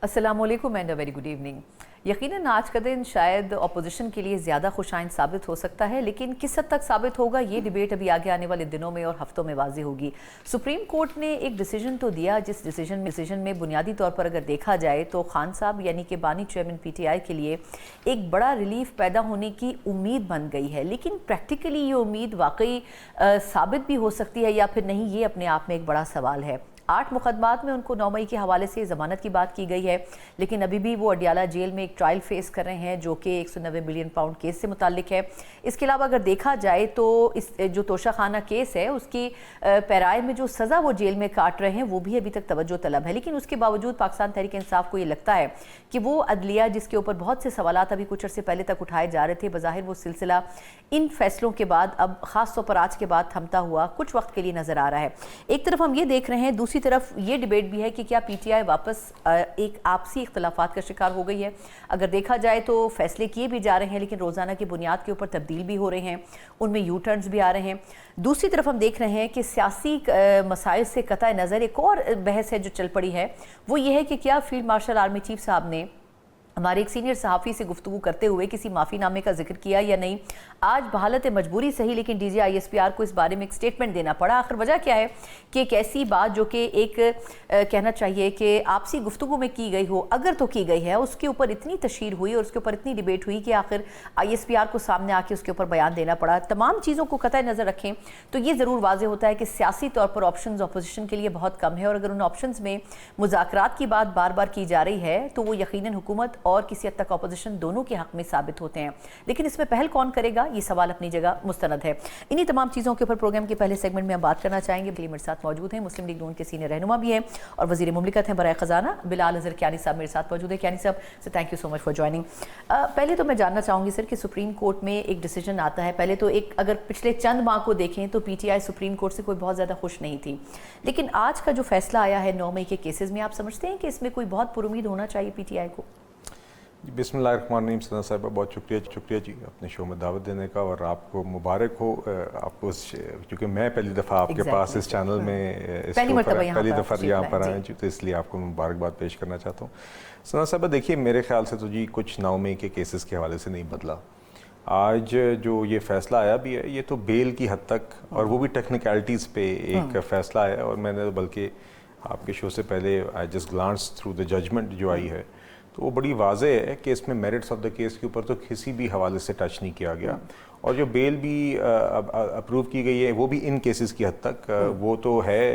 अस्सलामुअलैकुम and a very good evening. यकीनन आज का दिन शायद अपोजिशन के लिए ज़्यादा खुशाइन साबित हो सकता है, लेकिन किस हद तक साबित होगा ये डिबेट अभी आगे आने वाले दिनों में और हफ्तों में वाज़ेह होगी। सुप्रीम कोर्ट ने एक डिसीजन तो दिया, जिस डिसीजन में बुनियादी तौर पर अगर देखा जाए तो खान साहब यानी कि बानी चेयरमैन PTI के लिए एक बड़ा रिलीफ पैदा होने की उम्मीद बन गई है, लेकिन प्रैक्टिकली ये उम्मीद वाकई साबित भी हो सकती है या फिर नहीं, ये अपने आप में एक बड़ा सवाल है। 8 मुकदमात में उनको 9 मई के हवाले से ज़मानत की बात की गई है, लेकिन अभी भी वो अडियाला जेल में एक ट्रायल फेस कर रहे हैं जो कि 190 मिलियन पाउंड केस से मुताल्लिक है। इसके अलावा अगर देखा जाए तो इस जो तोशाखाना केस है उसकी पैराए में जो सज़ा वो जेल में काट रहे हैं वो भी अभी तक तवज्जो तलब है, लेकिन उसके बावजूद पाकिस्तान तहरीक इंसाफ को ये लगता है कि वो अदलिया जिसके ऊपर बहुत से सवालात अभी कुछ अर्से पहले तक उठाए जा रहे थे, बज़ाहिर वो सिलसिला इन फैसलों के बाद अब ख़ास तौर पर आज के बाद थमता हुआ कुछ वक्त के लिए नज़र आ रहा है। एक तरफ हम ये देख रहे हैं, दूसरी तरफ ये डिबेट भी है कि क्या PTI वापस एक आपसी इख्तलाफात का शिकार हो गई है। अगर देखा जाए तो फैसले किए भी जा रहे हैं, लेकिन रोज़ाना की बुनियाद के ऊपर तब्दील भी हो रहे हैं, उनमें यू टर्न्स भी आ रहे हैं। दूसरी तरफ हम देख रहे हैं कि सियासी मसाइल से कतई नज़र एक और बहस है जो चल पड़ी है, वो ये है कि क्या फील्ड मार्शल आर्मी चीफ साहब ने हमारे एक सीनियर सहाफ़ी से गुफ्तगू करते हुए किसी माफ़ीनामे का जिक्र किया या नहीं। आज बहालत मजबूरी सही, लेकिन DG ISPR को इस बारे में एक स्टेटमेंट देना पड़ा। आखिर वजह क्या है कि एक ऐसी बात जो कि एक कहना चाहिए कि आपसी गुफ्तगू में की गई हो, अगर तो की गई है, उसके ऊपर इतनी तशहीर हुई और उसके ऊपर इतनी डिबेट हुई कि आखिर ISPR को सामने आके उसके ऊपर बयान देना पड़ा। तमाम चीज़ों को कतई नज़र रखें तो ये ज़रूर वाज़ेह होता है कि सियासी तौर पर ऑप्शन अपोजिशन के लिए बहुत कम है, और अगर उन ऑप्शन में मुज़ाकरात की बात बार बार की जा रही है तो वो यकीनन हुकूमत और किसी हद तक अपोजिशन दोनों के हक में साबित होते हैं। लेकिन इसमें पहल कौन करेगा, ये सवाल अपनी जगह मुस्तनद है। इन्हीं तमाम चीज़ों के ऊपर प्रोग्राम के पहले सेगमेंट में हम बात करना चाहेंगे। मेरे साथ मौजूद हैं मुस्लिम लीग नून के सीनियर रहनुमा भी हैं और वज़ीर मुमलिकत हैं बराए ख़जाना बिलाल अज़हर कियानी साहब मेरे साथ मौजूद है। कियानी साहब से thank you so much for joining. पहले तो मैं जानना चाहूँगी सर कि सुप्रीम कोर्ट में एक डिसीजन आता है, पहले तो एक अगर पिछले चंद माह को देखें तो PTI सुप्रीम कोर्ट से कोई बहुत ज़्यादा खुश नहीं थी, लेकिन आज का जो फैसला आया है 9 मई के केसेस में, आप समझते हैं कि इसमें कोई बहुत पुरुमीद होना चाहिए PTI को? बिस्मिल्लाहिर्रहमानिर्रहीम। सना साहिबा बहुत शुक्रिया जी अपने शो में दावत देने का, और आपको मुबारक हो। आपको क्योंकि मैं पहली दफ़ा आपके पास इस चैनल में पहली दफ़ा यहाँ पर आए, तो इसलिए आपको मुबारकबाद पेश करना चाहता हूँ। सना साहिबा देखिए, मेरे ख्याल से तो जी कुछ 9 मई के केसेस के हवाले से नहीं बदला। आज जो ये फ़ैसला आया भी है, ये तो बेल की हद तक, और वो भी टेक्निकलिटीज़ पे एक फ़ैसला है। और मैंने बल्कि आपके शो से पहले I just glance through the judgement जो आई है, तो वो बड़ी वाज़ेह है कि इसमें मेरिट्स ऑफ द केस के ऊपर तो किसी भी हवाले से टच नहीं किया गया, और जो बेल भी अप्रूव की गई है वो भी इन केसेस की हद तक वो तो है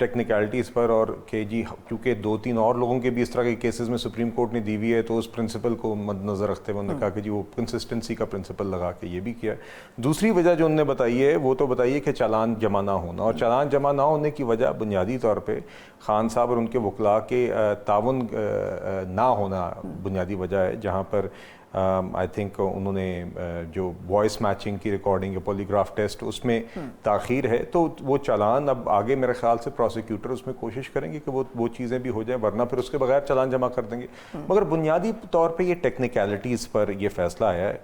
टेक्निकलिटीज़ पर, और कि जी क्योंकि 2-3 और लोगों के भी इस तरह के केसेस में सुप्रीम कोर्ट ने दी हुई है, तो उस प्रिंसिपल को मद्देनज़र रखते हुए उन्होंने कहा कि जी वो कंसिस्टेंसी का प्रिंसिपल लगा के ये भी किया है। दूसरी वजह जो उन्होंने बताई है वो तो बताइए कि चालान जमा ना होना, और चालान जमा ना होने की वजह बुनियादी तौर पर खान साहब और उनके वकला के ताउन ना होना बुनियादी वजह है, जहाँ पर आई थिंक उन्होंने जो वॉइस मैचिंग की रिकॉर्डिंग या पॉलीग्राफ टेस्ट उसमें ताख़ीर है, तो वो चालान अब आगे मेरे ख्याल से प्रोसिक्यूटर उसमें कोशिश करेंगे कि वो चीज़ें भी हो जाए, वरना फिर उसके बगैर चालान जमा कर देंगे। मगर बुनियादी तौर पे ये टेक्निकलिटीज़ पर ये फ़ैसला आया है,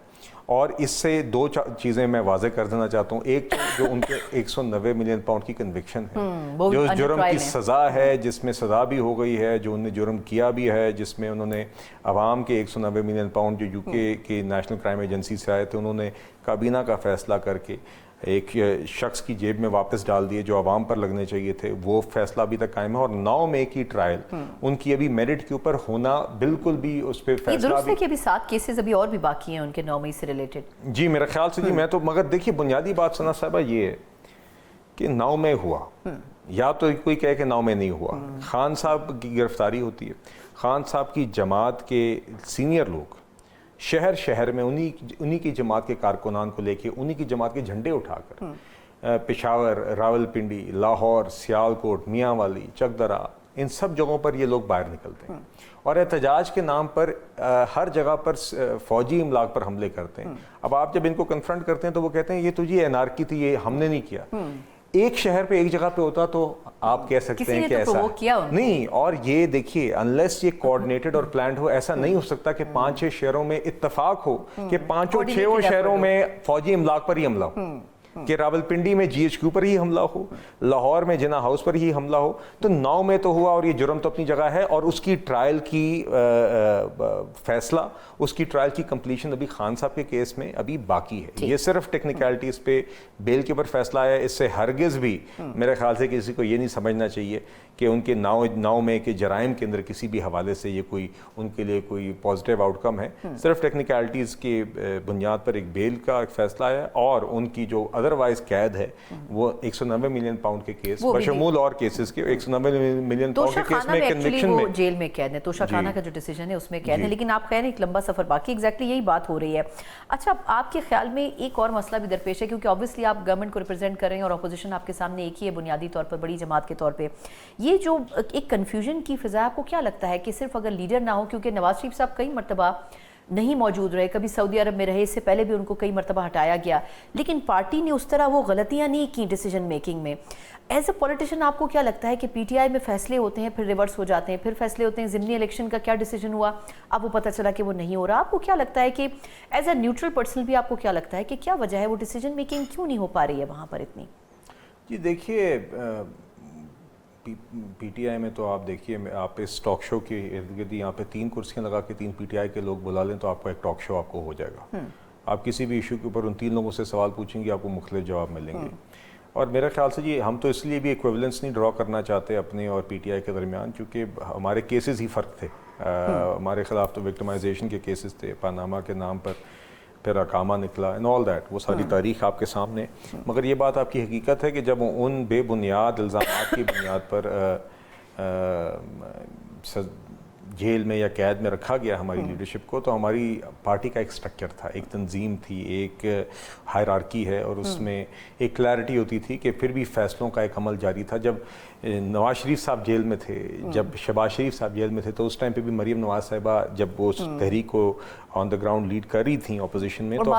और इससे 2 चीज़ें मैं वाज़े कर देना चाहता हूँ। एक जो उनके 190 मिलियन पाउंड की कन्विक्शन है, जो जुर्म की सज़ा है, जिसमें सज़ा भी हो गई है, जो उन्होंने जुर्म किया भी है, जिसमें उन्होंने अवाम के 190 मिलियन पाउंड जो UK की नेशनल क्राइम एजेंसी से आए थे, उन्होंने काबीना का फ़ैसला करके एक शख्स की जेब में वापस डाल दिए जो आवाम पर लगने चाहिए थे, वो फैसला अभी तक कायम है। और 9 मई की ट्रायल उनकी अभी मेरिट के ऊपर होना बिल्कुल भी उस पर फैसला भी, कि अभी 7 केसेस अभी और भी बाकी हैं उनके 9 मई से रिलेटेड। जी मेरे ख्याल से जी मैं तो, मगर देखिए बुनियादी बात सना साहबा ये है कि 9 मई हुआ, या तो कोई कहे कि 9 मई नहीं हुआ, खान साहब की गिरफ्तारी होती है, खान साहब की जमात के सीनियर लोग शहर शहर में उन्हीं की जमात के कारकुनान को लेके, उन्हीं की जमात के झंडे उठाकर पेशावर, रावलपिंडी, लाहौर, सियालकोट, मियांवाली, चकदरा, इन सब जगहों पर ये लोग बाहर निकलते हैं और एहतजाज के नाम पर हर जगह पर फौजी इमलाक पर हमले करते हैं। अब आप जब इनको कन्फ्रंट करते हैं तो वो कहते हैं ये तो जी एनार्की थी, ये हमने नहीं किया। एक शहर पे एक जगह पे होता तो आप कह सकते हैं कि तो ऐसा किया नहीं। और ये देखिए अनलेस ये कोऑर्डिनेटेड और प्लान्ड हो, ऐसा नहीं हो सकता कि 5-6 शहरों में इत्तेफाक हो कि 5-6 शहरों में फौजी इमलाक पर ही हमला हो। कि रावलपिंडी में GHQ पर ही हमला हो, लाहौर में जिन्ना हाउस पर ही हमला हो, तो 9 में तो हुआ और ये जुर्म तो अपनी जगह है और उसकी ट्रायल की फैसला, उसकी ट्रायल की कंप्लीशन अभी खान साहब के केस में अभी बाकी है। ये सिर्फ टेक्निकलिटीज़ पे बेल के ऊपर फैसला आया, इससे हरगिज़ भी मेरे ख्याल से किसी को ये नहीं समझना चाहिए कि उनके 9 में के जराइम के अंदर किसी भी हवाले से ये कोई उनके लिए कोई पॉजिटिव आउटकम है। सिर्फ टेक्निकलिटीज़ के बुनियाद पर एक बेल का एक फैसला है और उनकी जो अदरवाइज कैद है वो 190 मिलियन पाउंड के केस बशमूल और केसेस के 190 मिलियन पाउंड के केस में कन्विक्शन में जेल में कैद है। तोशा खाना का जो डिसीजन है उसमें कैद है, लेकिन आप कह रहे हैं एक लंबा सफर बाकी, एग्जैक्टली यही बात हो रही है। अच्छा, आपके ख्याल में एक और मसला भी दरपेश है, क्योंकि ऑब्वियसली आप गवर्नमेंट को रिप्रेजेंट कर रहे हैं और अपोजिशन आपके सामने एक ही है बुनियादी तौर पर, बड़ी जमात के तौर पर। ये जो एक कन्फ्यूजन की फिजा, आपको क्या लगता है कि सिर्फ अगर लीडर ना हो, क्योंकि नवाज शरीफ साहब कई मरतबा नहीं मौजूद रहे, कभी सऊदी अरब में रहे, इससे पहले भी उनको कई मरतबा हटाया गया, लेकिन पार्टी ने उस तरह वो गलतियां नहीं की डिसीजन मेकिंग में। एज अ पॉलिटिशियन आपको क्या लगता है कि PTI में फैसले होते हैं, फिर रिवर्स हो जाते हैं, फिर फैसले होते हैं, ज़िमनी इलेक्शन का क्या डिसीजन हुआ, अब वो पता चला कि वो नहीं हो रहा। आपको क्या लगता है कि एज अ न्यूट्रल पर्सन भी आपको क्या लगता है कि क्या वजह है, वो डिसीजन मेकिंग क्यों नहीं हो पा रही है वहाँ पर इतनी? जी देखिए, PTI में तो आप देखिए, आप इस टॉक शो के इर्द गिर्द यहाँ पे 3 कुर्सियाँ लगा के 3 PTI के लोग बुला लें तो आपको एक टॉक शो आपको हो जाएगा। आप किसी भी इशू के ऊपर उन 3 लोगों से सवाल पूछेंगे, आपको मुख्तलिफ जवाब मिलेंगे। और मेरे ख्याल से जी हम तो इसलिए भी इक्विवेलेंस नहीं ड्रॉ करना चाहते अपने और PTI के दरमियान, क्योंकि हमारे केसेस ही फ़र्क थे। हमारे ख़िलाफ़ तो विक्टिमाइजेशन के केसेस थे, पानामा के नाम पर फिर अकामा निकला एंड ऑल दैट, वो सारी तारीख आपके सामने। मगर ये बात आपकी हकीकत है कि जब उन बेबुनियाद इल्ज़ामात की बुनियाद पर जेल में या कैद में रखा गया हमारी लीडरशिप को, तो हमारी पार्टी का एक स्ट्रक्चर था, एक तंजीम थी, एक हायरार्की है और उसमें एक क्लैरिटी होती थी कि फिर भी फैसलों का एक अमल जारी था। जब नवाज शरीफ साहब जेल में थे, जब शहबाज शरीफ साहब जेल में थे, तो उस टाइम पे भी मरीम नवाज साहिबा जब वो तहरीक को ऑन द ग्राउंड लीड कर रही थी अपोजिशन में, तो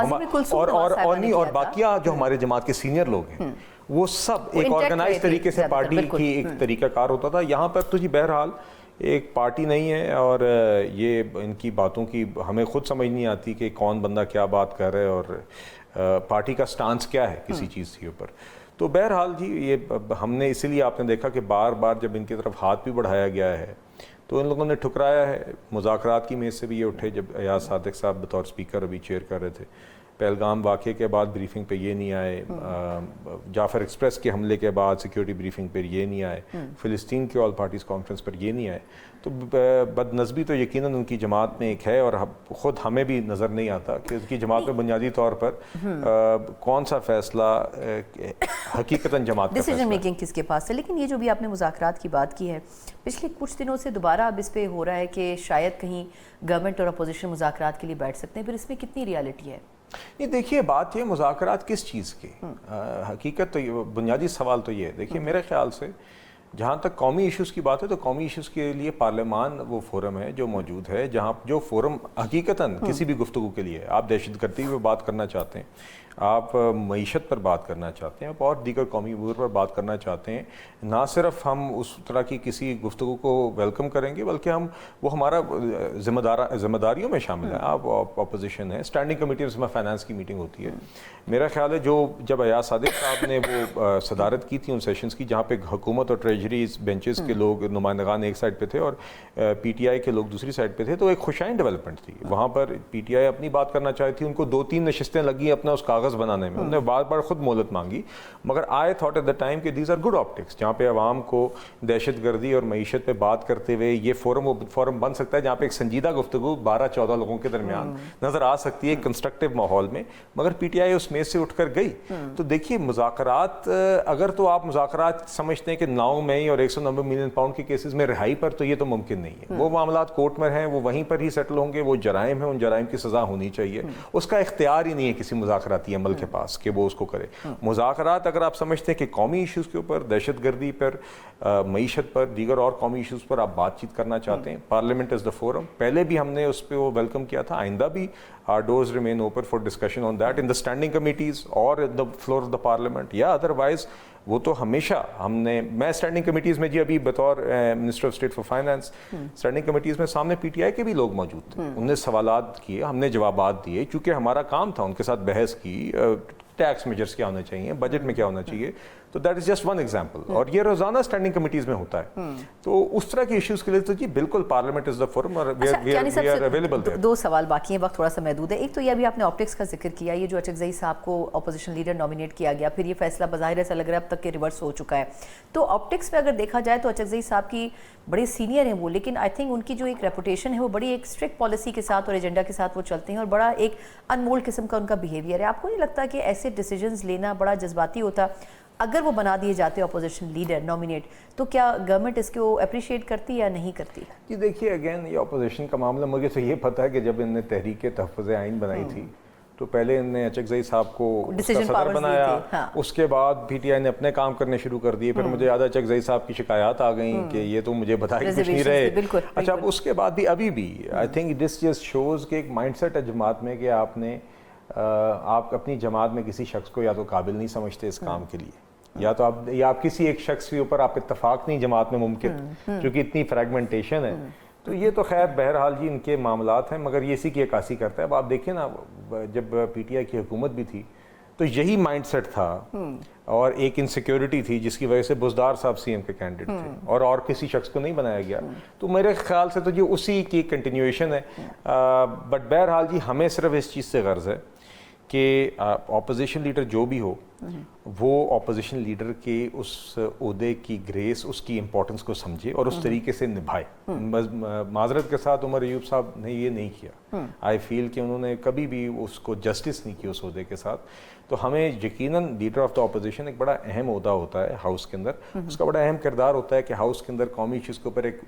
और बाकिया जो हमारे जमात के सीनियर लोग हैं वो सब एक ऑर्गेनाइज तरीके से पार्टी की एक तरीकाकार होता था। यहाँ पर तो जी बहरहाल एक पार्टी नहीं है और ये इनकी बातों की हमें खुद समझ नहीं आती कि कौन बंदा क्या बात कर रहा है और पार्टी का स्टांस क्या है किसी चीज़ के ऊपर। तो बहरहाल जी ये हमने इसीलिए आपने देखा कि बार बार जब इनकी तरफ हाथ भी बढ़ाया गया है तो इन लोगों ने ठुकराया है। मुज़ाकरात की मेज़ से भी ये उठे जब अयाज सादिक साहब बतौर स्पीकर अभी चेयर कर रहे थे। पहलगाम वाक़े के बाद ब्रीफिंग पे ये नहीं आए, जाफ़र एक्सप्रेस के हमले के बाद सिक्योरिटी ब्रीफिंग पर ये नहीं आए, फ़िलिस्तीन के ऑल पार्टीज़ कॉन्फ्रेंस पर ये नहीं आए। तो बदनज़मी तो यकीनन उनकी जमात में एक है और ख़ुद हमें भी नज़र नहीं आता कि उसकी जमात में बुनियादी तौर पर कौन सा फ़ैसला हकीकतन जमात का डिसीजन मेकिंग किसके पास है। लेकिन ये जो भी आपने मुज़ाकरात की बात की है, पिछले कुछ दिनों से दोबारा अब इस पे हो रहा है कि शायद कहीं गवर्नमेंट और अपोजिशन मुज़ाकरात के लिए बैठ सकते हैं, फिर इसमें कितनी रियलिटी है? ये देखिए बात ये मुज़ाकरात किस चीज़ की, हकीकत तो बुनियादी सवाल तो ये है। देखिए मेरे ख्याल से जहाँ तक कौमी इश्यूज़ की बात है तो कौमी इश्यूज़ के लिए पार्लियामान वो फोरम है जो मौजूद है, जहाँ जो फोरम हकीकतन किसी भी गुफ्तगू के लिए आप दहशतगर्दी पर बात करना चाहते हैं, आप मईशत पर बात करना चाहते हैं, आप और दीगर कौमी अमूर पर बात करना चाहते हैं, ना सिर्फ हम उस तरह की किसी गुफ्तगू को वेलकम करेंगे बल्कि हम वो हमारा जिम्मेदारियों में शामिल है। आप अपोजिशन है, स्टैंडिंग कमेटी में फाइनेंस की मीटिंग होती है। मेरा ख्याल है जो जब अयाज सादिक साहब ने वो सदारत की थी उन सेशंस की जहाँ पे हुकूमत और ट्रेजरी बेंचेस के लोग नुमाइंदगान एक साइड पे थे और PTI के लोग दूसरी साइड पे थे, तो एक खुशाइन डेवलपमेंट थी। वहाँ पर PTI अपनी बात करना चाही थी, उनको 2-3 नशिस्तें लगी अपना उस कागज़ बनाने में, उन्होंने बार बार खुद मोहलत मांगी, मगर I thought at the time कि दीज आर गुड ऑप्टिक्स, जहाँ पे अवाम को दहशतगर्दी और मईशत पे बात करते हुए ये फोरम बन सकता है जहाँ पे एक संजीदा गुफ्तगू 12-14 लोगों के दरमियान नज़र आ सकती है कंस्ट्रक्टिव माहौल में। मगर PTI उस मेज से उठकर गई। तो देखिए मुज़ाकरात, अगर तो आप मुज़ाकरात समझते हैं कि 9 मई और 190 मिलियन पाउंड के केसेस में रिहाई पर, तो ये तो मुमकिन नहीं है। वो मामलात कोर्ट में हैं, वो वहीं पर ही सेटल होंगे, वो जराइम है, उन जराइम की सज़ा होनी चाहिए। उसका इख्तियार ही नहीं है किसी मुज़ाकराती अमल के पास कि वो उसको करे। मुज़ाकरात अगर आप समझते हैं कि कौमी इश्यूज़ के ऊपर, दहशतगर्दी पर, मईशत पर, दीगर और कौमी इश्यूज़ पर आप बातचीत करना चाहते हैं, पार्लियामेंट इज़ द फोरम। पहले भी हमने उस पर वो वेलकम किया था, आइंदा भी our doors remain open for discussion on that in the standing committees or in the floor of the parliament या otherwise वो तो हमेशा हमने, मैं स्टैंडिंग कमिटीज़ में जी अभी बतौर minister of state for finance standing committees में सामने PTI के भी लोग मौजूद थे, उनने सवालात किए, हमने जवाबात दिए, चूँकि हमारा काम था उनके साथ बहस की, टैक्स मेजर्स क्या होने चाहिए, बजट में क्या होना चाहिए। तो that is just one example, और ये रोजाना स्टैंडिंग कमिटीज में होता है। तो उस तरह के इश्यूज के लिए तो जी बिल्कुल पार्लियामेंट इज द फोरम, और वी आर अवेलेबल देयर। दो सवाल बाकी हैं, वक्त थोड़ा सा महदूद है। एक तो ये अभी आपने ऑप्टिक्स का जिक्र किया, ये जो अचकज़ई साहब को अपोजिशन लीडर नॉमिनेट किया गया, फिर ये फैसला बज़ाहिर ऐसा लग रहा है अब तक के रिवर्स हो चुका है। तो ऑप्टिक्स में अगर देखा जाए तो अचकज़ई साहब की बड़े सीनियर हैं वो, लेकिन आई थिंक उनकी जो एक रेपुटेशन है वो बड़ी एक स्ट्रिक्ट पॉलिसी के साथ और एजेंडा के साथ वो चलते हैं, और बड़ा एक अनमोल किस्म का उनका बिहेवियर है। आपको नहीं लगता कि ऐसे डिसीजंस लेना बड़ा जज्बाती होता? अगर वो बना दिए जाते अपोजिशन लीडर नॉमिनेट, तो क्या गवर्नमेंट इसको अप्रिशिएट करती या नहीं करती? जी देखिए, अगेन ये अपोजिशन का मामला, मुझे तो ये पता है कि जब इनने तहरीक तहफ़्फ़ुज़ आइन बनाई थी तो पहले इनने अचकज़ई साहब को उसका सदर बनाया। हाँ। उसके बाद पीटीआई ने अपने काम करने शुरू कर दिए। फिर मुझे याद है अचकज़ई साहब की शिकायत आ गई कि ये तो मुझे बता के कुछ नहीं रहे। अच्छा, अब उसके बाद भी अभी भी I think this just shows कि एक माइंडसेट है जमात में कि आप अपनी जमात में किसी शख्स को या तो काबिल नहीं समझते इस काम के लिए, या तो आप किसी एक शख्स के ऊपर आप इत्तफाक नहीं जमात में मुमकिन, क्योंकि इतनी फ्रेगमेंटेशन है। तो ये तो खैर बहरहाल जी इनके मामलात हैं, मगर ये इसी की अक्कासी करता है। अब आप देखिए ना, जब पीटीआई की हुकूमत भी थी तो यही माइंडसेट था, और एक इनसिक्योरिटी थी जिसकी वजह से बुज़दार साहब सीएम के कैंडिडेट थे और किसी शख्स को नहीं बनाया गया। तो मेरे ख्याल से तो ये उसी की कंटिन्यूएशन है। बट बहरहाल जी हमें सिर्फ इस चीज़ से गर्ज है कि ऑपोजिशन लीडर जो भी हो वो ऑपोजिशन लीडर के उस ओहदे की ग्रेस, उसकी इम्पोर्टेंस को समझे और उस तरीके से निभाए। माजरत के साथ उमर अयूब साहब ने ये नहीं किया। आई फील कि उन्होंने कभी भी उसको जस्टिस नहीं की उस ओहदे के साथ। तो हमें यकीनन लीडर ऑफ द ऑपोजिशन एक बड़ा अहम ओहदा होता है हाउस के अंदर, उसका बड़ा अहम किरदार होता है कि हाउस के अंदर कौमी इश्यूज़ के ऊपर एक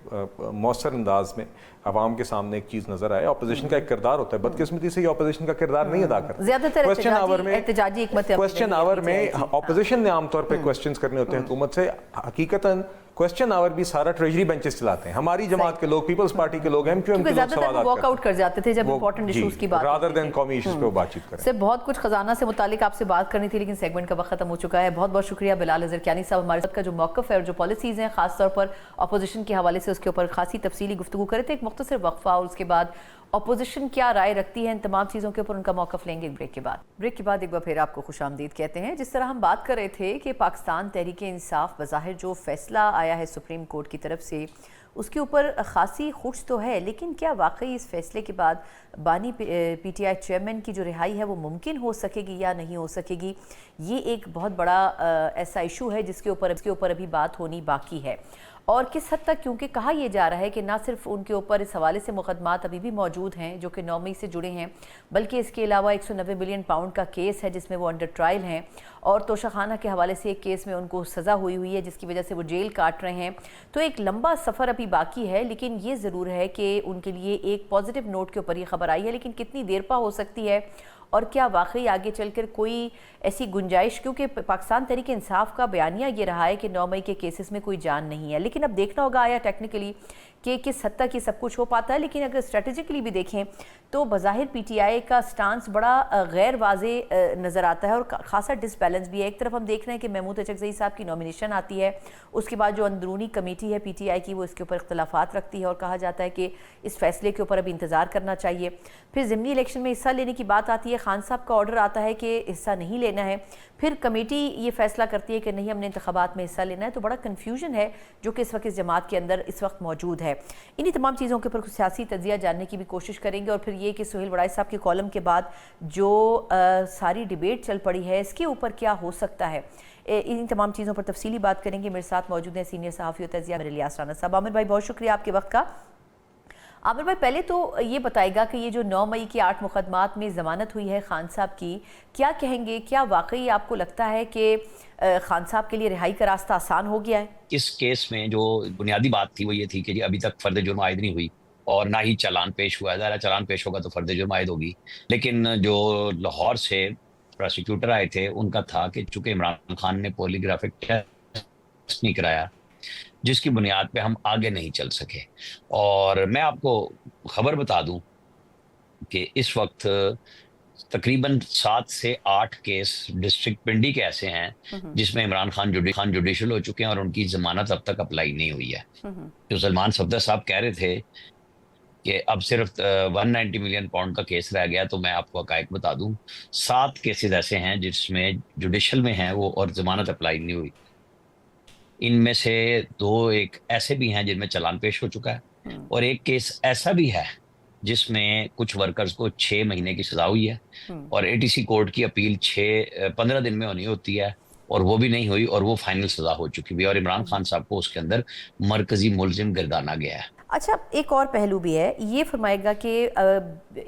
मौसर अंदाज में आवाम के सामने एक चीज़ नजर आए। ऑपोजिशन का एक किरदार होता है, बदकिस्मती से ये ऑपोजिशन का किरदार नहीं अदा करता। क्वेश्चन आवर में ऑपोजिशन ने आमतौर पर क्वेश्चंस करने होते हैं हुकूमत से। हकीकतन क्वेश्चन आवर भी सारा ट्रेजरी बेंचेस चलाते हैं। हमारी जमात के लोग, पीपल्स पार्टी के लोग, एमक्यूएम के लोग सवाल वॉकआउट कर जाते थे जब इंपॉर्टेंट इश्यूज की बात रादर देन कौमी इश्यूज पे बातचीत करें। सिर्फ बहुत कुछ खजाना से मुतालिक आपसे बात करनी थी, लेकिन सेगमेंट का वक्त खत्म हो चुका है। बहुत बहुत शुक्रिया बिलाल अज़रकियानी साहब, हमारे साथ का जो मौक़िफ़ है और जो पॉलिसीज़ हैं खासतौर पर अपोजिशन के हवाले से उसके ऊपर खासी तफसीली गुफ्तगू करे थे। एक मुख्तसर वक्फा और उसके बाद अपोजिशन क्या राय रखती है इन तमाम चीज़ों के ऊपर उनका मौक़िफ़ लेंगे एक ब्रेक के बाद। ब्रेक के बाद एक बार फिर आपको खुशामदीद कहते हैं। जिस तरह हम बात कर रहे थे कि पाकिस्तान तहरीक इंसाफ बज़ाहिर जो फैसला आया है सुप्रीम कोर्ट की तरफ से उसके ऊपर ख़ासी खुश तो है, लेकिन क्या वाकई इस फैसले के बाद बानी पीटीआई चेयरमैन की जो रिहाई है वो मुमकिन हो सकेगी या नहीं हो सकेगी? ये एक बहुत बड़ा ऐसा इशू है जिसके ऊपर अभी बात होनी बाकी है। और किस हद तक, क्योंकि कहा यह जा रहा है कि ना सिर्फ उनके ऊपर इस हवाले से मुकदमात अभी भी मौजूद हैं जो कि 9 मई से जुड़े हैं, बल्कि इसके अलावा 190 मिलियन पाउंड का केस है जिसमें वो अंडर ट्रायल हैं, और तोशाखाना के हवाले से एक केस में उनको सज़ा हुई है जिसकी वजह से वो जेल काट रहे हैं। तो एक लंबा सफ़र अभी बाकी है, लेकिन ये ज़रूर है कि उनके लिए एक पॉजिटिव नोट के ऊपर ये खबर आई है। लेकिन कितनी देर पा हो सकती है और क्या वाकई आगे चलकर कोई ऐसी गुंजाइश, क्योंकि पाकिस्तान तहरीक इंसाफ का बयानिया ये रहा है कि 9 मई के केसेस में कोई जान नहीं है, लेकिन अब देखना होगा आया टेक्निकली कि किस हद तक ये सब कुछ हो पाता है। लेकिन अगर स्ट्रेटेजिकली भी देखें तो बज़ाहिर पीटीआई का स्टांस बड़ा गैर वाज़े नज़र आता है और खासा डिसबैलेंस भी है। एक तरफ हम देख रहे हैं कि महमूद अचकज़ई साहब की नॉमिनेशन आती है, उसके बाद जो अंदरूनी कमेटी है पीटीआई की वो इसके ऊपर इख्तलाफात रखती है और कहा जाता है कि इस फैसले के ऊपर अभी इंतज़ार करना चाहिए। फिर ज़िमनी इलेक्शन में हिस्सा लेने की बात आती है, खान साहब का ऑर्डर आता है कि हिस्सा नहीं लेना है, फिर कमेटी ये फैसला करती है कि नहीं हमने इंतखाबात में हिस्सा लेना है। तो बड़ा कन्फ्यूजन है जो कि इस वक्त इस जमात के अंदर इस वक्त मौजूद है। इन्हीं तमाम चीज़ों के ऊपर कुछ सियासी तज्जिया जानने की भी कोशिश करेंगे, और फिर ये कि सुहेल वड़ाई साहब के कॉलम के बाद जो सारी डिबेट चल पड़ी है इसके ऊपर क्या हो सकता है, इन तमाम चीज़ों पर तफसीली बात करेंगे। मेरे साथ मौजूद हैं सीनियर सहाफ़ी और तजिया इलियास राना साहब। आमिर भाई बहुत शुक्रिया आपके वक्त का। आमिर भाई पहले तो ये बताएगा कि ये जो 9 मई की 8 मुकदमात में ज़मानत हुई है खान साहब की, क्या कहेंगे? क्या वाकई आपको लगता है कि खान साहब के लिए रिहाई का रास्ता आसान हो गया है? इस केस में जो बुनियादी बात थी वो ये थी कि जी अभी तक फर्द जुर्म आयद नहीं हुई और ना ही चालान पेश हुआ है। ज़रा चालान पेश होगा तो फर्द जुर्म आयद होगी। लेकिन जो लाहौर से प्रोसिक्यूटर आए थे उनका था कि चूंकि इमरान खान ने पॉलीग्राफिक टेस्ट नहीं कराया, जिसकी बुनियाद पे हम आगे नहीं चल सके। और मैं आपको खबर बता दूं कि इस वक्त तकरीबन 7 से 8 केस डिस्ट्रिक्ट पिंडी के ऐसे हैं जिसमें इमरान खान जुडिशल हो चुके हैं और उनकी जमानत अब तक अप्लाई नहीं हुई है। जो सलमान सफदर साहब कह रहे थे कि अब सिर्फ 190 मिलियन पाउंड का केस रह गया। तो मैं आपको हकायक बता दूं, 7 केसेस ऐसे हैं जिसमें जुडिशल में हैं वो और जमानत अप्लाई नहीं हुई। इनमें से 2 एक ऐसे भी हैं जिनमें चालान पेश हो चुका है, और एक केस ऐसा भी है जिसमें कुछ वर्कर्स को 6 महीने की सजा हुई है, और एटीसी कोर्ट की अपील 15 दिन में होनी होती है, और वो भी नहीं हुई, और वो फाइनल सजा हो चुकी भी, और इमरान खान साहब को उसके अंदर मरकजी मुलजिम गर्दाना गया है। अच्छा, एक और पहलू भी है, ये फरमाएगा कि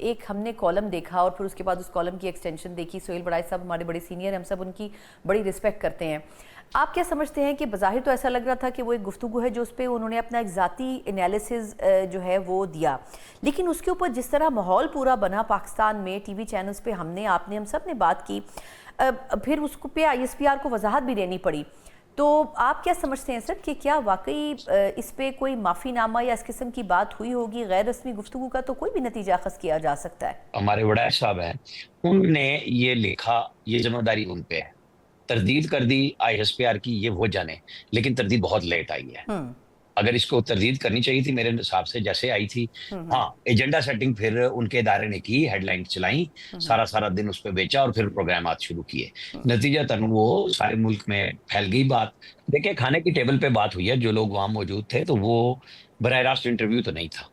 एक हमने कॉलम देखा और फिर उसके बाद उस कॉलम की एक्सटेंशन देखी। सोहेल बड़ाई साहब हमारे बड़े सीनियर, हम सब उनकी बड़ी रिस्पेक्ट करते हैं। आप क्या समझते हैं कि बज़ाहिर तो ऐसा लग रहा था कि वो एक गुफ्तगू है जो उस पर उन्होंने अपना एक ज़ाती एनालिसिस जो है वो दिया, लेकिन उसके ऊपर जिस तरह माहौल पूरा बना पाकिस्तान में, टीवी चैनल्स पे हमने आपने हम सब ने बात की, फिर उसको पे ISPR को वजाहत भी देनी पड़ी। तो आप क्या समझते हैं सर कि क्या वाकई इस पे कोई माफ़ीनामा या इस किस्म की बात हुई होगी? गैर रस्मी गुफ्तगू का तो कोई भी नतीजा अखज़ किया जा सकता है। हमारे वड़ा साहब हैं, उनने ये लिखा, ये जिम्मेदारी उन पे है। तरदीद कर दी ISPR की, ये वो जाने, लेकिन तरदीद बहुत लेट आई है। अगर इसको तरदीद करनी चाहिए थी मेरे हिसाब से जैसे आई थी। हाँ, एजेंडा सेटिंग फिर उनके इदारे ने की, हेडलाइन चलाई, सारा दिन उस पर बेचा, और फिर प्रोग्रामात शुरू किए। नतीजतन वो सारे मुल्क में फैल गई बात। देखिए, खाने की टेबल पे बात हुई है, जो लोग वहां मौजूद थे, तो वो बराह रास्त इंटरव्यू तो नहीं था।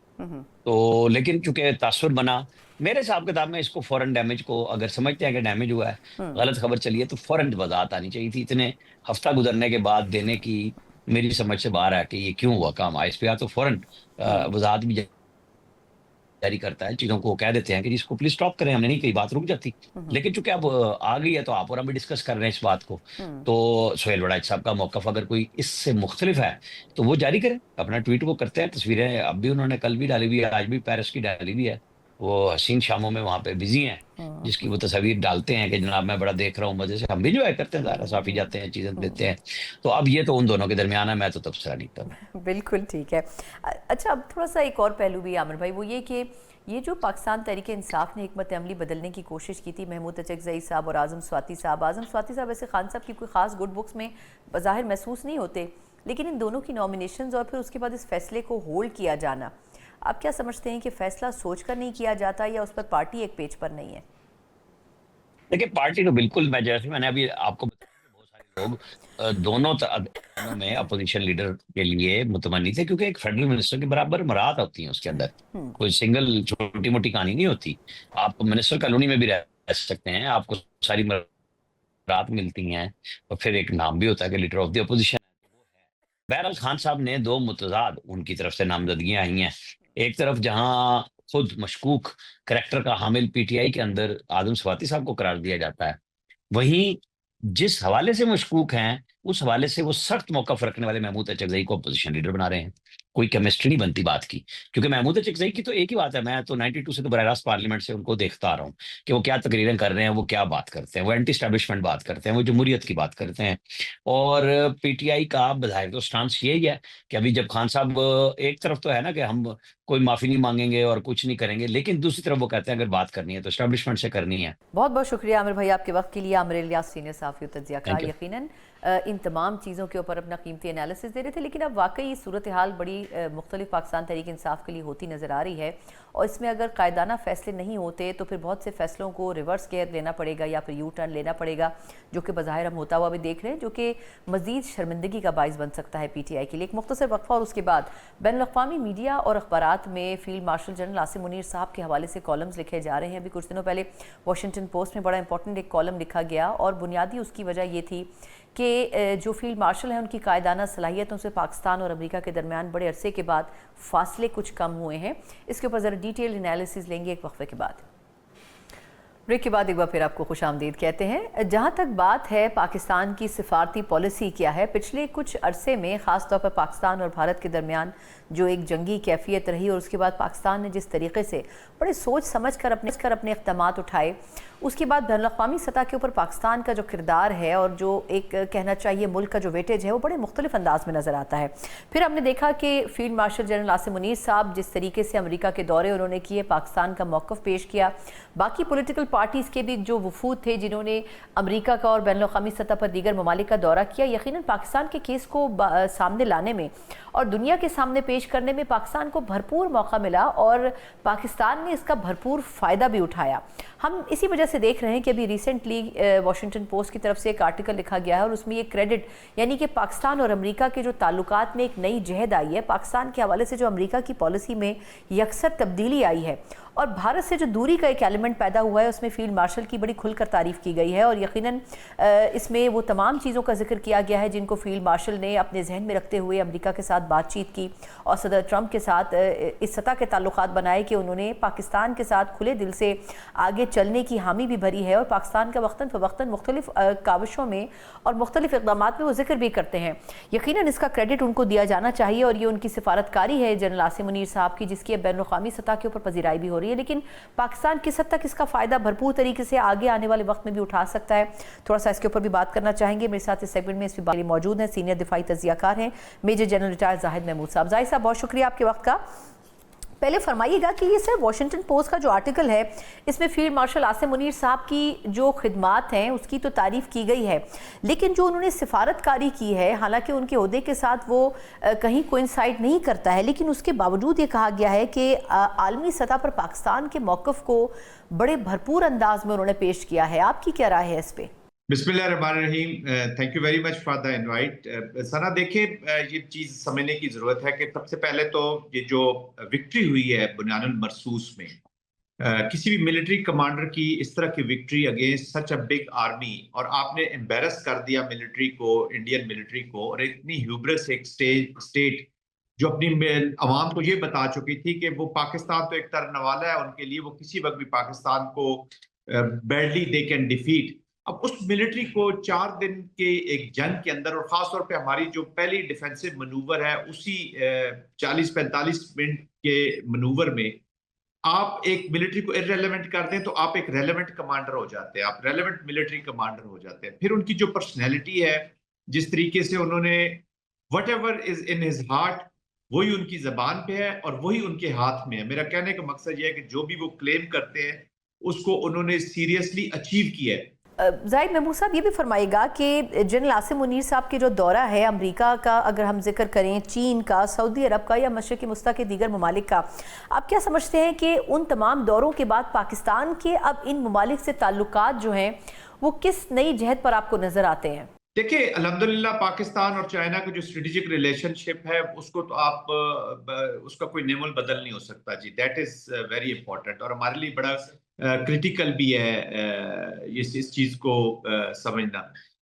तो लेकिन चूंकि तासुर बना, मेरे हिसाब किताब में इसको फौरन डैमेज को, अगर समझते हैं कि डैमेज हुआ है, गलत खबर चली है, तो फौरन वजाहत आनी चाहिए थी। इतने हफ्ता गुजरने के बाद देने की मेरी समझ से बाहर है कि ये क्यों हुआ काम। ISPR तो फौरन वजाहत भी जारी करता है, चीजों को कह देते हैं कि इसको प्लीज स्टॉप करें, हमने नहीं कही, बात रुक जाती। लेकिन चूंकि अब आ गई है, तो आप और हम भी डिस्कस कर रहे हैं इस बात को। तो सोहेल वड़ाई साहब का मौकफ अगर कोई इससे मुख्तलिफ है तो वो जारी करें, अपना ट्वीट वो करते हैं। तस्वीरें अब भी उन्होंने कल भी डाली हुई है, आज भी पेरिस की डाली हुई है। वो हसीन शामों में वहां पे बिजी हैं, जिसकी वो तस्वीर डालते हैं कि जनाब मैं बड़ा देख रहा हूँ मजे से। हम भी जो करते हैं, ज़ाहिर साफी जाते हैं, चीजें देते हैं। तो अब ये तो उन दोनों के दरमियान है, मैं तो तबसरा नहीं करता। बिल्कुल ठीक है। अच्छा, अब थोड़ा सा एक और पहलू भी आमिर भाई, वो ये कि ये जो पाकिस्तान तहरीक इंसाफ ने हिकमत अमली बदलने की कोशिश की थी, महमूद अचकज़ई साहब और आज़म स्वाति साहब ऐसे खान साहब की कोई ख़ास गुड बुक्स में बज़ाहिर महसूस नहीं होते, लेकिन इन दोनों की नॉमिनेशंस और फिर उसके बाद इस फैसले को होल्ड किया जाना, आप क्या समझते हैं कि फैसला सोचकर नहीं किया जाता या उस पर पार्टी एक पेज पर नहीं है? देखिए, पार्टी तो बिल्कुल, मैं जैसे मैंने अभी आपको बताया, बहुत सारे लोग दोनों में अपोजिशन लीडर के लिए मुतमन्नी थे, क्योंकि एक फेडरल मिनिस्टर के बराबर मराहत होती है उसके अंदर, कोई सिंगल छोटी मोटी कहानी नहीं होती। आप मिनिस्टर कॉलोनी में भी रह सकते हैं, आपको सारी मराहत मिलती हैं, और फिर एक नाम भी होता है कि लीडर ऑफ द अपोजिशन। बहरहाल खान साहब ने 2 मुतजाद उनकी तरफ से नामजदगियां आई हैं। एक तरफ जहां खुद मशकूक करैक्टर का हामिल PTI के अंदर आदम स्वाति साहब को करार दिया जाता है, वहीं जिस हवाले से मशकूक हैं, उस हवाले से वो सख्त मौकफ रखने वाले महमूद अचकज़ई को अपोजिशन लीडर बना रहे हैं। कोई केमिस्ट्री नहीं बनती बात की, क्योंकि महमूद अचकज़ई की तो एक ही बात है, मैं तो 92 से तो बराह रास्त पार्लियामेंट से उनको देखता आ रहा हूँ कि वो क्या तकरीरें कर रहे हैं, वो क्या बात करते हैं, वो एंटी स्टैब्लिशमेंट बात करते हैं, वो जमहूरियत की बात करते हैं। और PTI का बज़ाहिर तो स्टांस यही है कि अभी जब खान साहब एक तरफ तो है ना कि हम कोई माफी नहीं मांगेंगे और कुछ नहीं करेंगे, लेकिन दूसरी तरफ वो कहते हैं अगर बात करनी है तो एस्टैब्लिशमेंट से करनी है। बहुत बहुत शुक्रिया आमिर भाई आपके वक्त के लिए। आमिर इलियास, सीनियर सहाफ़ी और तज्ज़िया कार, यकीनन इन तमाम चीज़ों के ऊपर अपना कीमती एनालिसिस दे रहे थे, लेकिन अब वाकई सूरत हाल बड़ी मुख्तलिफ पाकिस्तान तहरीक इंसाफ के लिए होती नज़र आ रही है, और इसमें अगर कायदाना फैसले नहीं होते तो फिर बहुत से फैसलों को रिवर्स गेयर लेना पड़ेगा या फिर यू टर्न लेना पड़ेगा, जो कि बज़ाहिर हम होता हुआ भी देख रहे हैं, जो कि मज़ीद शर्मिंदगी का बाइस बन सकता है PTI के लिए। एक मुख्तसर वक्फा और उसके बाद बैनुल-अक़वामी मीडिया और अखबारात में field marshal general Asim Munir साहब के हवाले से कॉलम्स लिखे जा रहे हैं। अभी कुछ दिनों पहले वॉशिंगटन पोस्ट में बड़ा इंपॉर्टेंट एक कॉलम लिखा गया, और बुनियादी उसकी वजह ये थी कि जो फील्ड मार्शल हैं उनकी कायदाना सलाहियतों से पाकिस्तान और अमेरिका के दरमियान बड़े अरसे के बाद फासले कुछ कम हुए हैं। इसके ऊपर ज़रा डिटेल एनालिसिस लेंगे एक वक्फे के बाद। ब्रेक के बाद एक बार फिर आपको खुशामदीद कहते हैं। जहाँ तक बात है पाकिस्तान की सिफारती पॉलिसी क्या है, पिछले कुछ अरसे में ख़ास तौर पर पाकिस्तान और भारत के दरमियान जो एक जंगी कैफियत रही, और उसके बाद पाकिस्तान ने जिस तरीके से बड़े सोच समझ कर अपने इक़दामात उठाए, उसके बाद बैनुल-अक़वामी सतह के ऊपर पाकिस्तान का जो किरदार है और जो एक कहना चाहिए मुल्क का जो वेटेज है वो बड़े मुख्तलिफ अंदाज में नज़र आता है। फिर हमने देखा कि field marshal general Asim Munir साहब जिस तरीके से अमेरिका के दौरे उन्होंने किए, पाकिस्तान का मौक़िफ़ पेश किया, बाकी पॉलिटिकल पार्टीज़ के भी जो वफूद थे जिन्होंने अमेरिका का और बैनुल-अक़वामी सतह पर दीगर ममालिक का दौरा किया, यकीनन पाकिस्तान के केस को सामने लाने में और दुनिया के सामने पेश करने में पाकिस्तान को भरपूर मौका मिला और पाकिस्तान ने इसका भरपूर फ़ायदा भी उठाया। हम इसी वजह से देख रहे हैं कि अभी रिसेंटली वॉशिंगटन पोस्ट की तरफ से एक आर्टिकल लिखा गया है और उसमें ये क्रेडिट यानी कि पाकिस्तान और अमेरिका के जो ताल्लुकात में एक नई जहद आई है, पाकिस्तान के हवाले से जो अमेरिका की पॉलिसी में यकसर तब्दीली आई है और भारत से जो दूरी का एक एलिमेंट पैदा हुआ है उसमें फील्ड मार्शल की बड़ी खुलकर तारीफ़ की गई है और यकीनन इसमें वो तमाम चीज़ों का जिक्र किया गया है जिनको फील्ड मार्शल ने अपने जहन में रखते हुए अमेरिका के साथ बातचीत की और सदर ट्रंप के साथ इस सतह के ताल्लुकात बनाए कि उन्होंने पाकिस्तान के साथ खुले दिल से आगे चलने की हामी भी भरी है और पाकिस्तान का वक्तन फ़वक्तन मुख्तलिफ काविशों में और मुख्तलिफ इक़दामात में वो जिक्र भी करते हैं। यकीनन इसका क्रेडिट उनको दिया जाना चाहिए और ये उनकी सिफारतकारी है जनरल आसिम मुनीर साहब की, जिसकी अब बैनुल-अक़वामी सतह के ऊपर पजीराई भी हो रही है। लेकिन पाकिस्तान किस हद तक इसका फ़ायदा भरपूर तरीके से आगे आने वाले वक्त में भी उठा सकता है, थोड़ा सा इसके ऊपर भी बात करना चाहेंगे। मेरे साथ इस सेगमेंट में इस बारे मौजूद हैं सीनियर दिफाई तज्ज़ियाकार हैं major general retired Zahid Mahmood साहब। जाहिद साहब, बहुत शुक्रिया आपके वक्त का। पहले फरमाइएगा कि ये सर वॉशिंगटन पोस्ट का जो आर्टिकल है इसमें फील्ड मार्शल आसिम मुनीर साहब की जो खिदमात हैं उसकी तो तारीफ़ की गई है, लेकिन जो उन्होंने सिफारतकारी की है, हालांकि उनके ओहदे के साथ वो कहीं कोइंसाइड नहीं करता है, लेकिन उसके बावजूद ये कहा गया है कि आलमी सतह पर पाकिस्तान के मौक़िफ़ को बड़े भरपूर अंदाज में उन्होंने पेश किया है। आपकी क्या राय है इस पर? बिस्मिल्लाहिर्रहमानिर्रहीम, thank you very much for the invite. Sana, देखिए, ये चीज़ समझने की ज़रूरत है कि सबसे पहले तो ये जो विक्ट्री हुई है बुनियानुल मरसूस में, किसी भी मिलिट्री कमांडर की इस तरह की victory against such a big army, और आपने एम्बेरस कर दिया मिलिट्री को, इंडियन मिलिट्री को, और इतनी ह्यूब्रिस एक स्टेट जो अपनी अवाम को ये बता चुकी थी कि वो पाकिस्तान तो एक तरन वाला है, उनके लिए वो किसी वक्त भी पाकिस्तान को बैडली दे कैन डिफीट। अब उस मिलिट्री को 4 दिन के एक जंग के अंदर, और खासतौर पे हमारी जो पहली डिफेंसिव मनूवर है उसी 40-45 मिनट के मनूवर में आप एक मिलिट्री को इररेलेवेंट कर दें तो आप एक रेलेवेंट कमांडर हो जाते हैं, आप रेलेवेंट मिलिट्री कमांडर हो जाते हैं। फिर उनकी जो पर्सनैलिटी है, जिस तरीके से उन्होंने what ever is in his heart, वही उनकी जबान पे है और वही उनके हाथ में है। मेरा कहने का मकसद यह है कि जो भी वो क्लेम करते हैं उसको उन्होंने सीरियसली अचीव किया है। जाहिद महमूद साहब, ये भी फरमाइएगा कि जनरल आसिम मुनीर साहब के जो दौरा है अमेरिका का, अगर हम जिक्र करें चीन का, सऊदी अरब का या मशरिक़ मुस्ता के दीगर ममालिक का, आप क्या समझते हैं कि उन तमाम दौरों के बाद पाकिस्तान के अब इन ममालिक से ताल्लुकात जो हैं वो किस नई जहद पर आपको नज़र आते हैं? देखिए, अल्हम्दुलिल्लाह पाकिस्तान और चाइना का जो स्ट्रेटेजिक रिलेशनशिप है उसको तो आप उसका कोई नेमोल बदल नहीं हो सकता जी। दैट इज वेरी इंपॉर्टेंट और हमारे लिए बड़ा क्रिटिकल भी है इस चीज को समझना।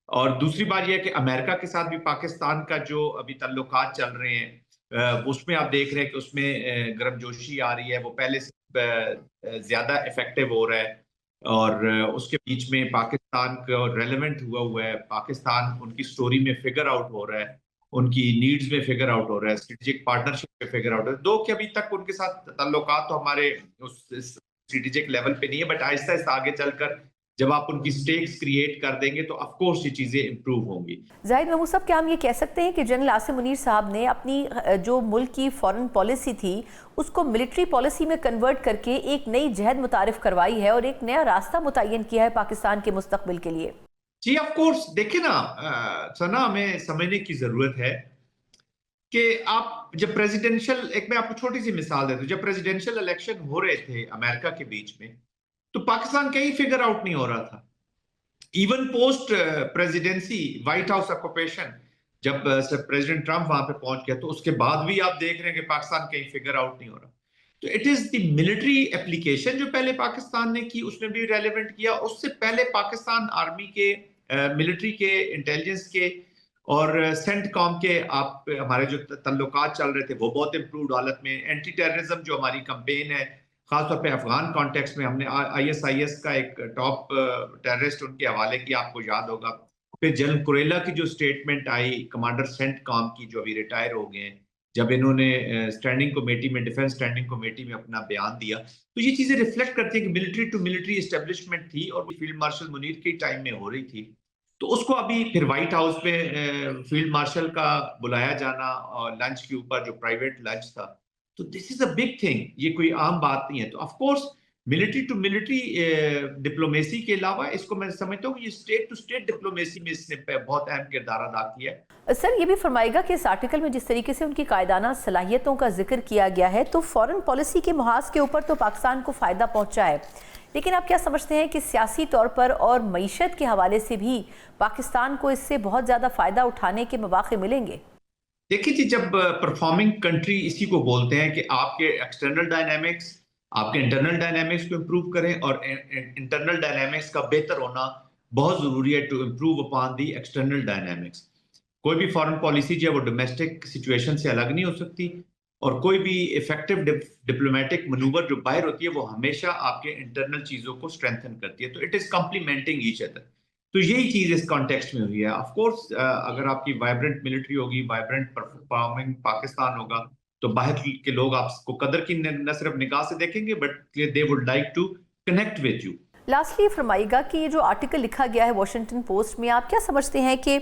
और दूसरी बात यह है कि अमेरिका के साथ भी पाकिस्तान का जो अभी ताल्लुकात चल रहे हैं उसमें आप देख रहे हैं कि उसमें गर्मजोशी आ रही है, वो पहले से ज्यादा इफेक्टिव हो रहा है और उसके बीच में पाकिस्तान का रेलेवेंट हुआ है, पाकिस्तान उनकी स्टोरी में फिगर आउट हो रहा है, उनकी नीड्स में फिगर आउट हो रहा है, स्ट्रेटेजिक पार्टनरशिप में फिगर आउट हो रहा है। दो कि अभी तक उनके साथ ताल्लुकात तो हमारे उस स्ट्रेटेजिक लेवल पे नहीं है, बट आहिस्ता आहिस्ता आगे चलकर जब आप उनकी स्टेक्स क्रिएट कर देंगे तो ऑफ कोर्स ये चीजें इंप्रूव होंगी। जाहिद महमूद साहब, क्या हम ये कह सकते हैं कि जनरल आसिम मुनीर साहब ने अपनी जो मुल्क की फॉरेन पॉलिसी थी उसको मिलिट्री पॉलिसी में कन्वर्ट करके एक नई जहद मुतारिफ करवाई है और एक नया रास्ता मुतय्यन किया है पाकिस्तान के मुस्तकबिल के लिए? जी ऑफ कोर्स। देखिए ना सना, हमें समझने की जरूरत है कि आप जब प्रेसिडेंशियल, एक मैं आपको छोटी सी मिसाल देता हूँ, जब प्रेसिडेंशियल इलेक्शन हो रहे थे अमेरिका के बीच में तो पाकिस्तान कहीं फिगर आउट नहीं हो रहा था। Even post presidency white house occupation, जब प्रेसिडेंट ट्रंप वहां पे पहुंच गया तो उसके बाद भी आप देख रहे हैं कि पाकिस्तान कहीं फिगर आउट नहीं हो रहा। तो it is the military application जो पहले पाकिस्तान ने की, उसने भी रेलेवेंट किया। उससे पहले पाकिस्तान आर्मी के, मिलिट्री के, इंटेलिजेंस के और सेंटकॉम के आप हमारे जो तल्लुकात चल रहे थे वो बहुत इंप्रूव्ड हालत में। एंटी टेररिज्म जो हमारी कैंपेन है, खासतौर पे अफगान कॉन्टेक्स्ट में, हमने ISIS का एक टॉप टेररिस्ट उनके हवाले किया, आपको याद होगा। फिर जनरल कुरेला की जो स्टेटमेंट आई, कमांडर सेंटकॉम की, जो अभी रिटायर हो गए हैं, जब इन्होंने स्टैंडिंग कमेटी में, डिफेंस स्टैंडिंग कमेटी में अपना बयान दिया, तो ये चीजें रिफ्लेक्ट करती है कि मिलिट्री टू मिलिट्री एस्टेब्लिशमेंट थी और फील्ड मार्शल मुनीर के टाइम में हो रही थी। तो उसको अभी फिर व्हाइट हाउस पे फील्ड मार्शल का बुलाया जाना और लंच के ऊपर, जो प्राइवेट लंच था, तो this is a big thing, ये कोई आम बात नहीं है। तो of course military to military diplomacy के अलावा इसको मैं समझता हूँ कि ये स्टेट टू स्टेट डिप्लोमेसी में इसने बहुत अहम किरदार अदा किया है। सर, ये भी फरमाएगा कि इस आर्टिकल में जिस तरीके से उनकी कायदाना सलाहियतों का जिक्र किया गया है, तो फॉरेन पॉलिसी के मुहाज के ऊपर तो पाकिस्तान को फ़ायदा पहुंचा है, लेकिन आप क्या समझते हैं कि सियासी तौर पर और मईशत के हवाले से भी पाकिस्तान को इससे बहुत ज़्यादा फ़ायदा उठाने के मौके मिलेंगे? देखिए जी, जब परफॉर्मिंग कंट्री इसी को बोलते हैं कि आपके एक्सटर्नल डायनामिक्स आपके इंटरनल डायनामिक्स को इम्प्रूव करें, और इंटरनल डायनामिक्स का बेहतर होना बहुत जरूरी है to improve upon the external dynamics. कोई भी फॉरेन पॉलिसी जो है वो डोमेस्टिक सिचुएशन से अलग नहीं हो सकती, और कोई भी इफेक्टिव डिप्लोमेटिक मनूवर जो बाहर होती है वो हमेशा आपके इंटरनल चीजों को स्ट्रेंथन करती है। तो it is complementing each other. तो यही चीज इस कॉन्टेक्स्ट में हुई है। ऑफ कोर्स अगर आपकी वाइब्रेंट मिलिट्री होगी, वाइब्रेंट परफॉर्मिंग पाकिस्तान होगा, तो बाहर के लोग आपको कदर की न सिर्फ निगाह से देखेंगे, but they would like to connect with you. Lastly फरमाइएगा कि ये जो आर्टिकल लिखा गया है वॉशिंगटन पोस्ट में, आप क्या समझते हैं कि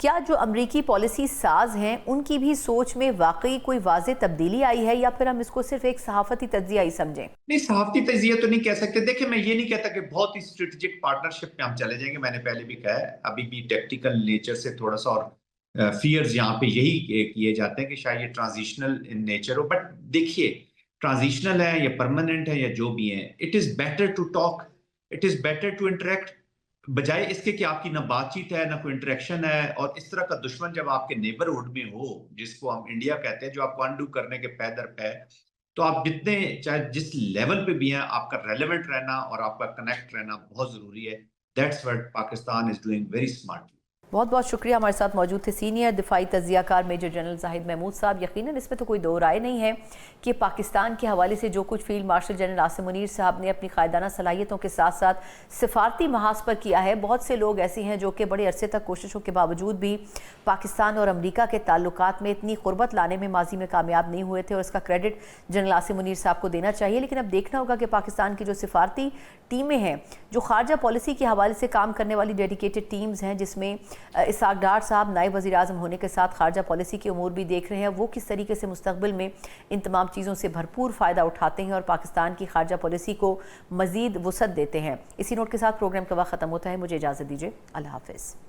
क्या जो अमरीकी पॉलिसी साज हैं उनकी भी सोच में वाकई कोई वाज़ेह तब्दीली आई है, या फिर हम इसको सिर्फ एक सहाफती तज्जिया ही समझें? नहीं, सहाफती तज्जिया तो नहीं कह सकते। देखिए, मैं ये नहीं कहता कि बहुत ही स्ट्रेटेजिक पार्टनरशिप में हम चले जाएंगे। मैंने पहले भी कहा है, अभी भी टैक्टिकल नेचर से थोड़ा सा और फियर्स यहाँ पे यही किए जाते हैं कि शायद ये ट्रांजिशनल इन नेचर हो। बट देखिए, ट्रांजिशनल है या परमानेंट है या जो भी है, it is better to talk, it is better to interact, बजाय इसके कि आपकी ना बातचीत है ना कोई इंटरेक्शन है। और इस तरह का दुश्मन जब आपके नेबरहुड में हो, जिसको हम इंडिया कहते हैं, जो आपको अनडू करने के पैदर पे, तो आप जितने चाहे जिस लेवल पे भी हैं, आपका रेलेवेंट रहना और आपका कनेक्ट रहना बहुत जरूरी है। That's what Pakistan is doing very smartly. बहुत बहुत शुक्रिया। हमारे साथ मौजूद थे सीनियर दिफाई तज्जियाकार मेजर जनरल जाहिद महमूद साहब। यकीनन इसमें तो कोई दो राय नहीं है कि पाकिस्तान के हवाले से जो कुछ field marshal general Asim Munir साहब ने अपनी कायदाना सलाहियतों के साथ साथ सिफारती महाज पर किया है, बहुत से लोग ऐसे हैं जो कि बड़े अरसे तक कोशिशों के बावजूद भी पाकिस्तान और अमरीका के ताल्लुकात में इतनी क़ुर्बत लाने में माजी में कामयाब नहीं हुए थे, और इसका क्रेडिट जनरल आसिम मुनीर साहब को देना चाहिए। लेकिन अब देखना होगा कि पाकिस्तान की जो सिफारती टीमें हैं, जो खारजा पॉलिसी के हवाले से काम करने वाली डेडिकेटेड टीम्स हैं, जिसमें इसाक डार साहब नायब वज़ीर आज़म होने के साथ खारजा पॉलिसी के उमूर भी देख रहे हैं, वो किस तरीके से मुस्तक़बिल में इन तमाम चीज़ों से भरपूर फ़ायदा उठाते हैं और पाकिस्तान की खारजा पॉलिसी को मज़ीद वुसअत देते हैं। इसी नोट के साथ प्रोग्राम का वक्त ख़त्म होता है। मुझे इजाज़त दीजिए। अल्लाह हाफ़िज़।